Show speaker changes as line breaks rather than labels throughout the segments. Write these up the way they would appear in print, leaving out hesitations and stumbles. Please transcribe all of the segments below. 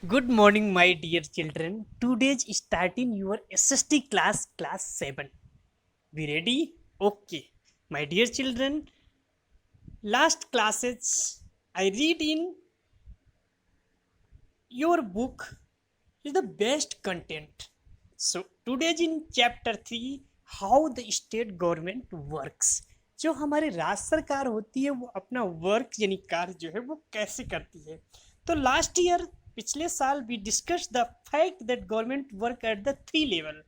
Good morning, my dear children. Today's starting your SST class 7. Be ready? Okay. My dear children, last classes I read in your book is the best content. So today's in chapter 3 how the state government works. जो हमारे राज्य सरकार होती है वो अपना work यानी कार्य जो है वो कैसे करती है। तो लास्ट ईयर पिछले साल we discuss the fact that government work at the 3 level.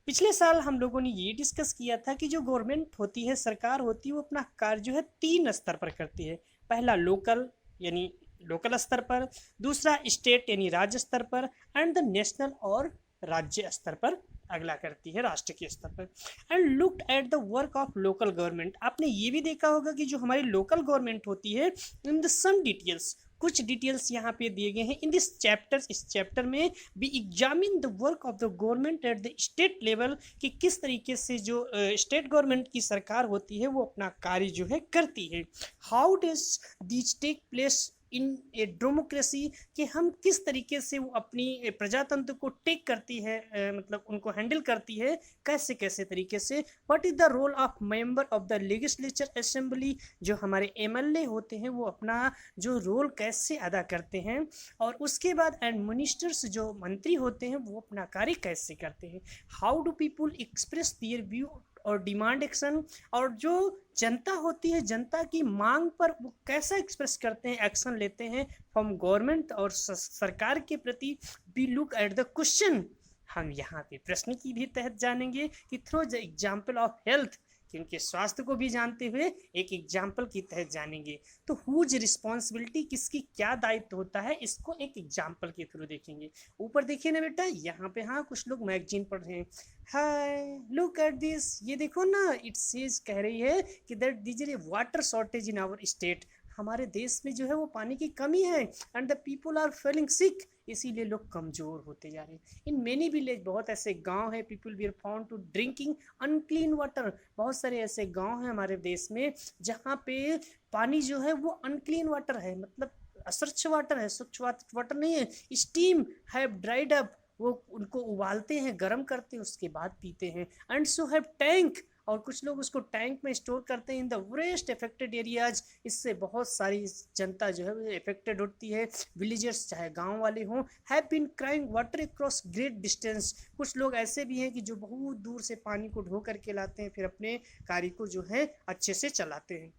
पिछले साल हम लोगों ने ये डिस्कस किया था कि जो गवर्नमेंट होती है, सरकार होती है, वो अपना कार्य जो है 3 स्तर पर करती है। पहला लोकल यानी लोकल स्तर पर, दूसरा स्टेट यानी राज्य स्तर पर, एंड द नेशनल और राज्य स्तर पर अगला करती है राष्ट्र के स्तर पर। And looked at the work of local government. आपने ये भी देखा होगा कि जो हमारी लोकल गवर्नमेंट होती है, इन द सम डिटेल्स, कुछ डिटेल्स यहाँ पे दिए गए हैं इन दिस चैप्टर। इस चैप्टर में B examine the work of the government at the state level, कि किस तरीके से जो स्टेट गवर्नमेंट की सरकार होती है वो अपना कार्य जो है करती है। How does this take place in a democracy, कि हम किस तरीके से वो अपनी प्रजातंत्र को टेक करती है, मतलब उनको हैंडल करती है कैसे कैसे तरीके से। What is the role of member of the legislature assembly, जो हमारे एमएलए होते हैं वो अपना जो रोल कैसे अदा करते हैं। और उसके बाद एंड मिनिस्टर्स, जो मंत्री होते हैं वो अपना कार्य कैसे करते हैं। How do people express their view और डिमांड एक्शन, और जो जनता होती है, जनता की मांग पर वो कैसा एक्सप्रेस करते हैं, एक्शन लेते हैं फ्रॉम गवर्नमेंट और सरकार के प्रति। We look at the question, हम यहाँ पे प्रश्न की भी तहत जानेंगे कि through the example of health, कि उनके स्वास्थ्य को भी जानते हुए एक एग्जाम्पल की तहत जानेंगे। तो हुज रिस्पॉन्सिबिलिटी, किसकी क्या दायित्व होता है, इसको एक एग्जाम्पल के थ्रू देखेंगे। ऊपर देखिए ना बेटा, यहाँ पे हाँ कुछ लोग मैगजीन पढ़ रहे हैं। हाय लुक एट दिस, ये देखो ना, इट सेज, कह रही है कि that this is a water shortage in our state, हमारे देश में जो है वो पानी की कमी है। And the people are feeling sick, इसीलिए लोग कमजोर होते जा रहे हैं। इन मेनी विलेज, बहुत ऐसे गांव है, people we are found to drinking unclean water, बहुत सारे ऐसे गांव हैं हमारे देश में जहाँ पे पानी जो है वो अनक्लीन वाटर है, मतलब अस्वच्छ वाटर है, स्वच्छ वाटर नहीं है। स्टीम हैव ड्राइड अप, वो उनको उबालते हैं, गर्म करते हैं, उसके बाद पीते हैं। एंड सो हैव टैंक, और कुछ लोग उसको टैंक में स्टोर करते हैं in the worst affected areas, इससे बहुत सारी जनता जो है अफेक्टेड होती है, विलेजर्स चाहे गांव वाले हों। Have been crying water across great distance, कुछ लोग ऐसे भी हैं कि जो बहुत दूर से पानी को ढो करके लाते हैं, फिर अपने कार्य को जो है अच्छे से चलाते हैं।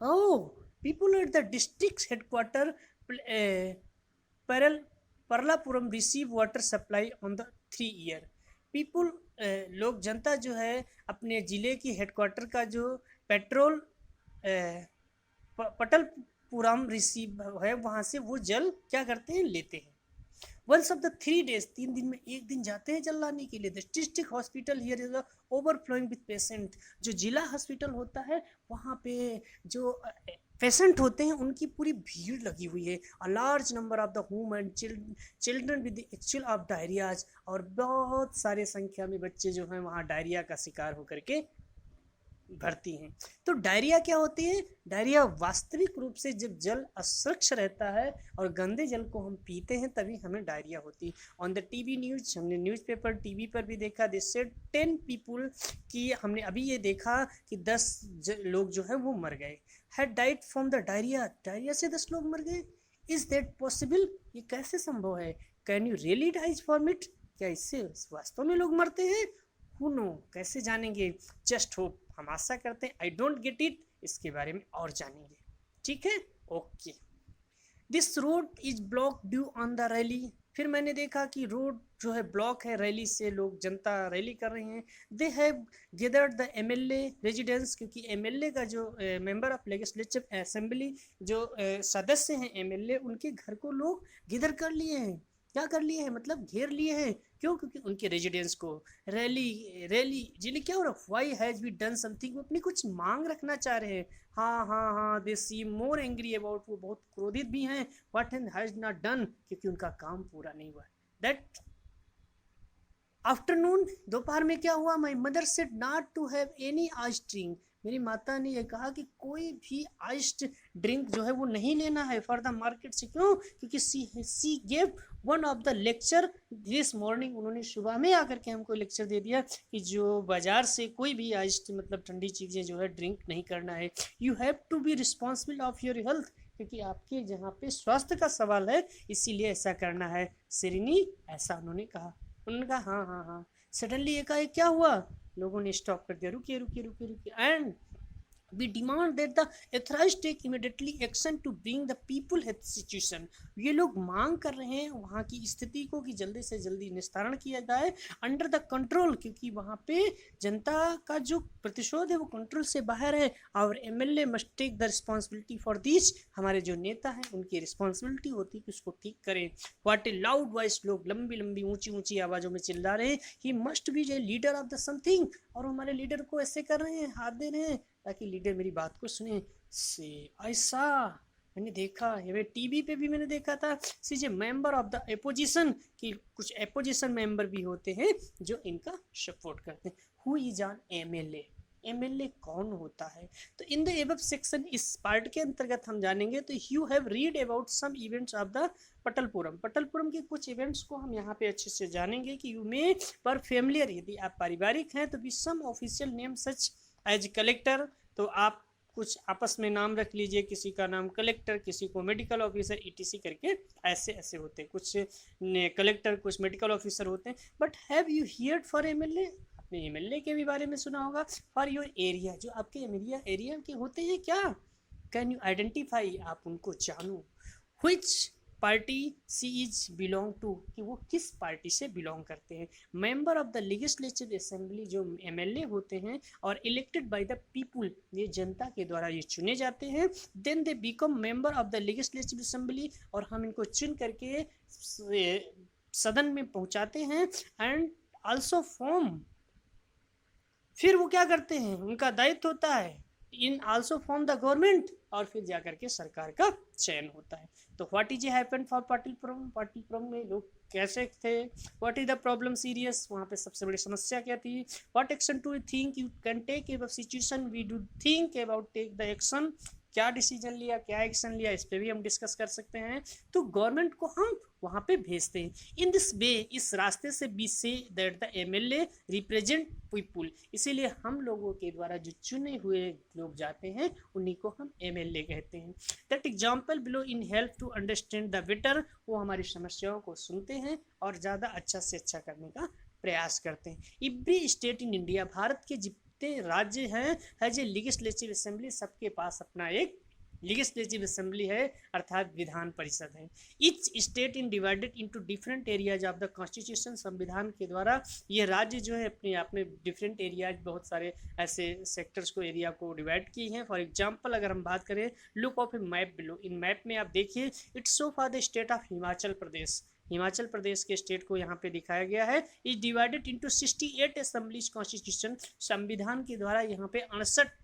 Oh, people at the district's headquarter, Peral, Parlapuram receive water supply on the 3 year. People, लोग जनता जो है अपने ज़िले की हेडक्वार्टर का जो पेट्रोल पटलपुरम रिसीव है, वहाँ से वो जल क्या करते हैं, लेते हैं। वंस ऑफ द 3 डेज, 3 दिन में एक दिन जाते हैं जल लाने के लिए। The district hospital here is overflowing with patient, जो जिला हॉस्पिटल होता है वहाँ पे जो पेशेंट होते हैं उनकी पूरी भीड़ लगी हुई है। A large number of the home and children with actual of diarrhoeas, और बहुत सारे संख्या में बच्चे जो हैं वहाँ डायरिया का शिकार होकर के भरती हैं। तो डायरिया क्या होती है? डायरिया वास्तविक रूप से जब जल अस्वच्छ रहता है और गंदे जल को हम पीते हैं तभी हमें डायरिया होती है। ऑन द टीवी न्यूज, हमने न्यूज़पेपर टीवी पर भी देखा, दिस सेड 10 पीपुल, कि हमने अभी ये देखा कि 10 लोग जो है वो मर गए। Had died from the diarrhoea, diarrhoea से 10 लोग मर गए। इज दैट पॉसिबल, ये कैसे संभव है? Can you really dies for it, क्या इससे वास्तव में लोग मरते हैं? हु नो, कैसे जानेंगे? जस्ट होप, हम आशा करते हैं। आई डोंट गेट इट, इसके बारे में और जानेंगे, ठीक है? Okay. This road is block due on the rally, फिर मैंने देखा कि रोड जो है ब्लॉक है, रैली से लोग, जनता रैली कर रही हैं। They have gathered the MLA residence, क्योंकि एमएलए का जो मेंबर ऑफ लेजिस्लेटिव असेंबली, जो सदस्य हैं एमएलए, उनके घर को लोग गिदर कर लिए हैं। क्या कर लिए हैं, मतलब घेर लिए हैं। क्यों? क्योंकि उनके रेजिडेंस को रैली रैली जिले क्या हो रहा, why has be done something, वो अपनी कुछ मांग रखना चाह रहे हैं। हाँ हाँ हाँ, दे सी मोर एंग्री अबाउट, वो बहुत क्रोधित भी हैं। व्हाट हैज नॉट डन, क्योंकि उनका काम पूरा नहीं हुआ। दैट आफ्टरनून, दोपहर में क्या हुआ? My mother said not to have any आज ड्रिंक, मेरी माता ने ये कहा कि कोई भी आइस्ड ड्रिंक जो है वो नहीं लेना है फॉर द मार्केट से। क्यों? क्योंकि सी gave one of the lecture this morning, उन्होंने सुबह में आकर के हमको लेक्चर दे दिया कि जो बाजार से कोई भी आइस्ड मतलब ठंडी चीज़ें जो है ड्रिंक नहीं करना है। You have to be responsible of your health, क्योंकि आपके जहाँ पे स्वास्थ्य का सवाल है, इसीलिए ऐसा करना है सेरिनी, ऐसा उन्होंने कहा। उन्होंने कहा हाँ हाँ हाँ। सडनली एकाएक क्या हुआ, लोगों ने स्टॉप कर दिया, रुकिए रुकिए रुकिए रुकिए, and we demand that the authorized take immediately action to bring the people health situation। ये लोग मांग कर रहे हैं वहाँ की स्थिति को कि जल्दी से जल्दी निस्तारण किया जाए अंडर द कंट्रोल, क्योंकि वहाँ पे जनता का जो प्रतिशोध है वो कंट्रोल से बाहर है। और MLA must take the responsibility for this, हमारे जो नेता हैं उनकी रिस्पॉन्सिबिलिटी होती है कि उसको ठीक करें। व्हाट ए लाउड वॉइस, लोग लंबी लंबी ऊंची ऊंची आवाज़ों में चिल्ला रहे हैं, he must be a leader of the something, और हमारे लीडर को ऐसे कर रहे हैं, हाथ दे रहे हैं ताकि लीडर मेरी बात को सुने। से ऐसा मैंने देखा है, टीवी पे भी मैंने देखा था, सी जे मेंबर ऑफ द एपोजिशन, कि कुछ एपोजिशन मेंबर भी होते हैं जो इनका सपोर्ट करते हैं। Who is an MLA, MLA कौन होता है? तो इन द एबव सेक्शन, इस पार्ट के अंतर्गत हम जानेंगे। तो you have read about some events of the Patalpuram, Patalpuram के कुछ इवेंट्स को हम यहाँ पे अच्छे से जानेंगे कि यू मे पर फेमिलियर, यदि आप पारिवारिक हैं तो भी some official name such as collector, तो आप कुछ आपस में नाम रख लीजिए, किसी का नाम कलेक्टर, किसी को मेडिकल ऑफिसर, ईटीसी करके ऐसे ऐसे होते हैं, कुछ कलेक्टर कुछ मेडिकल ऑफिसर होते हैं। But have you heard for MLA, आपने एमएलए के भी बारे में सुना होगा। फॉर योर एरिया, जो आपके एरिया के होते हैं क्या, कैन यू आइडेंटिफाई, आप उनको जानो। Which party she is belong to, कि वो किस पार्टी से बिलोंग करते हैं। Member of the legislative assembly, जो एमएलए होते हैं और इलेक्टेड बाय द पीपुल, ये जनता के द्वारा ये चुने जाते हैं। Then they become member of the legislative assembly, और हम इनको चुन करके सदन में पहुंचाते हैं। एंड आल्सो फॉर्म, फिर वो क्या करते हैं, उनका दायित्व होता है इन आल्सो फॉर्म द गवर्नमेंट, और फिर जाकर के सरकार का चयन होता है। तो what is happen for Patilpuram, Patilpuram में लोग कैसे थे, what is the problem serious, वहाँ पे सबसे बड़ी समस्या क्या थी। What action to think you can take about situation, we do think about take the action, क्या डिसीजन लिया, क्या एक्शन लिया, इस पे भी हम डिस्कस कर सकते हैं। तो गवर्नमेंट को हम वहाँ पे भेजते हैं। इन दिस वे, इस रास्ते से बी से that the MLA represent people, इसीलिए हम लोगों के द्वारा जो चुने हुए लोग जाते हैं उन्हीं को हम एमएलए कहते हैं। That example below in help to understand the better, वो हमारी समस्याओं को सुनते हैं और ज़्यादा अच्छा से अच्छा करने का प्रयास करते हैं। Every state in India, Bharat के जितने राज्य हैं, हैज ए लेजिस्लेटिव असेंबली, सबके पास अपना एक लेजिस्लेटिव असेंबली है, अर्थात विधान परिषद है। Each state in divided into different areas of the constitution, संविधान के द्वारा ये राज्य जो है अपने आप में डिफरेंट एरियाज, बहुत सारे ऐसे सेक्टर्स को, एरिया को डिवाइड किए हैं। फॉर एग्जांपल अगर हम बात करें, look of a map below, in map में आप देखिए, it's so for the state of Himachal Pradesh, Himachal Pradesh के स्टेट को यहाँ पे दिखाया गया है। Is divided into 68 assemblies constitution, संविधान के द्वारा यहाँ पे 68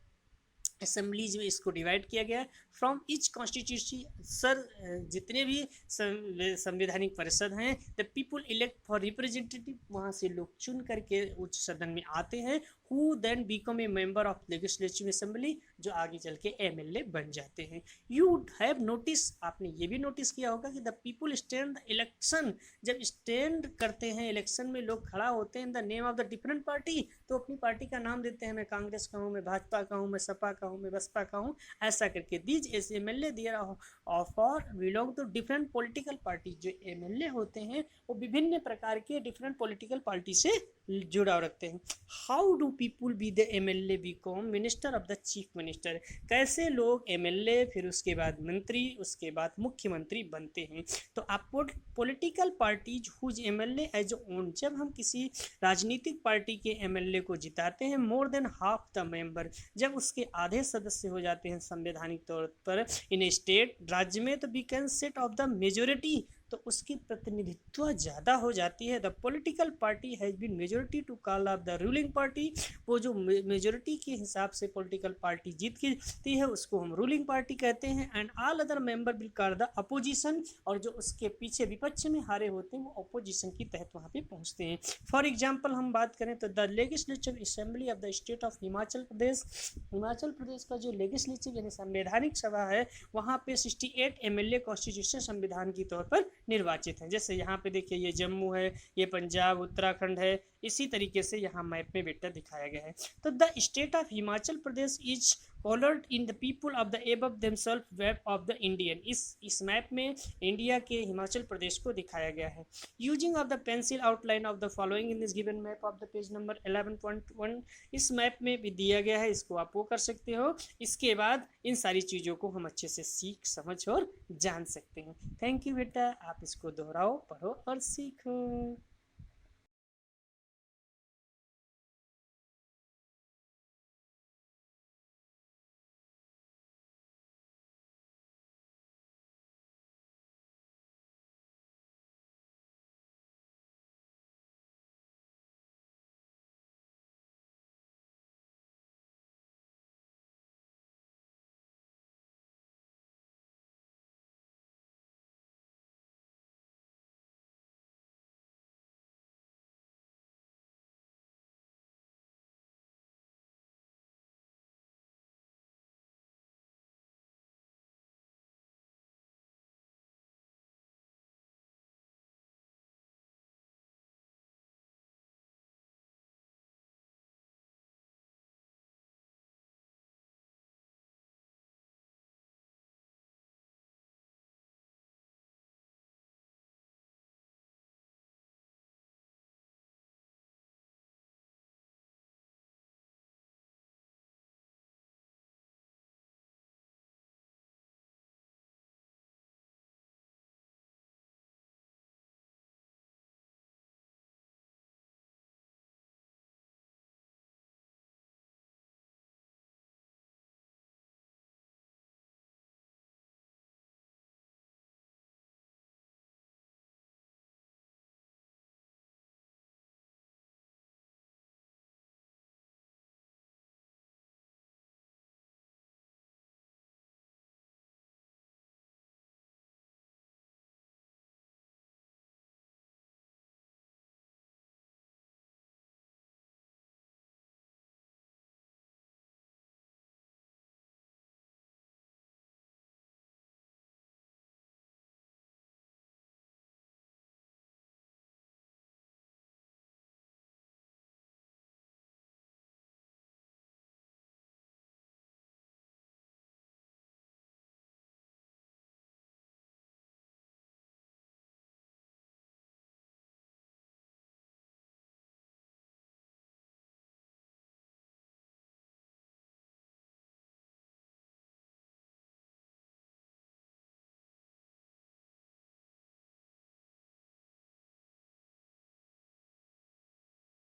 असेंबलीज में इसको डिवाइड किया गया। फ्रॉम ईच कॉन्स्टिट्यूंसी, सर जितने भी संवैधानिक परिषद हैं, the people elect for representative, वहाँ से लोग चुन करके उच्च सदन में आते हैं। Who then become a member of legislative assembly, जो आगे चल के एमएलए बन जाते हैं। यू हैव नोटिस, आपने ये भी नोटिस किया होगा कि द पीपुल स्टैंड इलेक्शन, जब स्टैंड करते हैं इलेक्शन में, लोग खड़ा होते हैं in the name of the different party, तो अपनी पार्टी का नाम देते हैं, मैं कांग्रेस का हूँ, मैं भाजपा का हूँ, मैं सपा का हूँ, मैं बसपा का हूँ, ऐसा करके। These S MLA there of और belong to different political party, जो एमएलए होते हैं वो विभिन्न प्रकार के डिफरेंट पॉलिटिकल पार्टी से जुड़ाव रखते हैं। How do people be the MLA become minister of the chief minister, कैसे लोग एमएलए, फिर उसके बाद मंत्री, उसके बाद मुख्यमंत्री बनते हैं। तो आप political parties whose MLA as own, जब हम किसी राजनीतिक पार्टी के एमएलए को जिताते हैं, more than half the member, जब उसके आधे सदस्य हो जाते हैं संवैधानिक तौर पर इन स्टेट, राज्य में, तो we can set of the majority, तो उसकी प्रतिनिधित्व ज़्यादा हो जाती है। The political party has been majority to call of the ruling party, वो जो मेजोरिटी के हिसाब से पॉलिटिकल पार्टी जीत की जाती है उसको हम रूलिंग पार्टी कहते हैं। And all other member will call the opposition, और जो उसके पीछे विपक्ष में हारे होते हैं वो अपोजिशन की तहत वहाँ पे पहुँचते हैं। फॉर एग्जाम्पल हम बात करें तो the legislative assembly of the state of Himachal Pradesh, Himachal Pradesh का जो लेजिस्लेटिव यानी संवैधानिक सभा है वहाँ पे 68 एमएलए कॉन्स्टिट्यूशन संविधान के तौर पर निर्वाचित हैं। जैसे यहाँ पे देखिए ये जम्मू है, ये पंजाब उत्तराखंड है, इसी तरीके से यहाँ मैप में बेटा दिखाया गया है। तो the state of Himachal Pradesh is colored in the people of the above themselves web of the Indian, इस मैप में इंडिया के हिमाचल प्रदेश को दिखाया गया है। Using of the pencil outline of the following in this given map of the page number 11.1, इस map में भी दिया गया है, इसको आप वो कर सकते हो। इसके बाद इन सारी चीज़ों को हम अच्छे से सीख समझ और जान सकते हैं। थैंक यू बेटा, आप इसको दोहराओ, पढ़ो और सीखो।